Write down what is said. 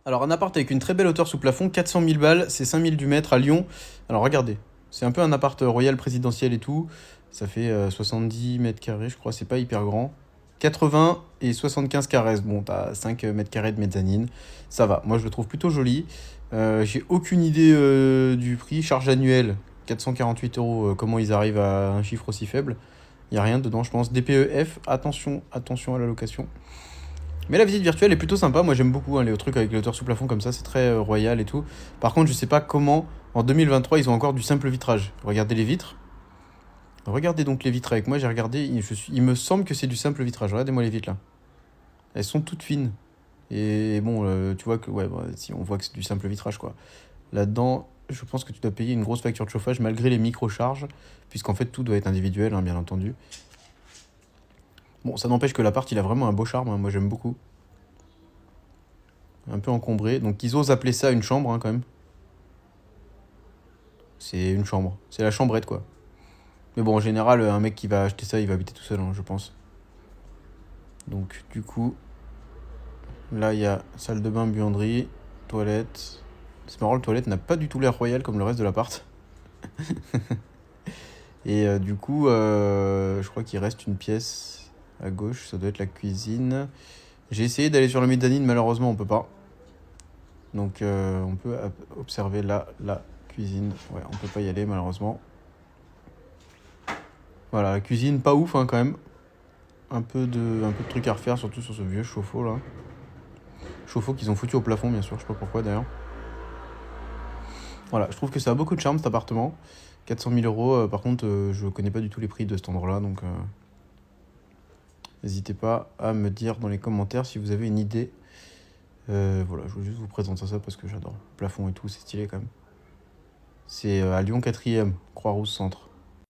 Alors, un appart avec une très belle hauteur sous plafond, 400 000 balles, c'est 5 000 du mètre à Lyon. Alors, regardez, c'est un peu un appart royal présidentiel et tout. Ça fait 70 mètres carrés, je crois, c'est pas hyper grand. 80 et 75 carrés. Bon, t'as 5 mètres carrés de mezzanine. Ça va, moi je le trouve plutôt joli. J'ai aucune idée du prix. Charge annuelle, 448 euros. Comment ils arrivent à un chiffre aussi faible? Il n'y a rien dedans, je pense. DPEF, attention, attention à la location. Mais la visite virtuelle est plutôt sympa. Moi, j'aime beaucoup hein, les trucs avec les hauteurs sous plafond comme ça. C'est très royal et tout. Par contre, je sais pas comment, en 2023, ils ont encore du simple vitrage. Regardez les vitres. Regardez donc les vitres avec moi. J'ai regardé. Il me semble que c'est du simple vitrage. Regardez-moi les vitres là. Elles sont toutes fines. Et bon, tu vois que, ouais, bah, si on voit que c'est du simple vitrage quoi. Là-dedans, je pense que tu dois payer une grosse facture de chauffage malgré les micro-charges. Puisqu'en fait, tout doit être individuel, hein, bien entendu. Bon, ça n'empêche que l'appart, il a vraiment un beau charme. Hein. Moi, j'aime beaucoup. Un peu encombré. Donc ils osent appeler ça une chambre hein, quand même. C'est une chambre. C'est la chambrette quoi. Mais bon, en général, un mec qui va acheter ça, il va habiter tout seul, hein, je pense. Donc du coup, là il y a salle de bain, buanderie, toilette. C'est marrant, le toilette n'a pas du tout l'air royal comme le reste de l'appart. Et du coup, je crois qu'il reste une pièce à gauche, ça doit être la cuisine. J'ai essayé d'aller sur le mezzanine, malheureusement on peut pas. Donc on peut observer là la cuisine. Ouais, on peut pas y aller malheureusement. Voilà, la cuisine pas ouf hein, quand même. Un peu de trucs à refaire, surtout sur ce vieux chauffe-eau là. Chauffe-eau qu'ils ont foutu au plafond, bien sûr, je sais pas pourquoi d'ailleurs. Voilà, je trouve que ça a beaucoup de charme cet appartement. 400 000 euros, par contre, je connais pas du tout les prix de cet endroit-là, donc n'hésitez pas à me dire dans les commentaires si vous avez une idée. Voilà, je voulais juste vous présenter ça parce que j'adore. Le plafond et tout, c'est stylé quand même. C'est à Lyon 4e, Croix-Rousse Centre.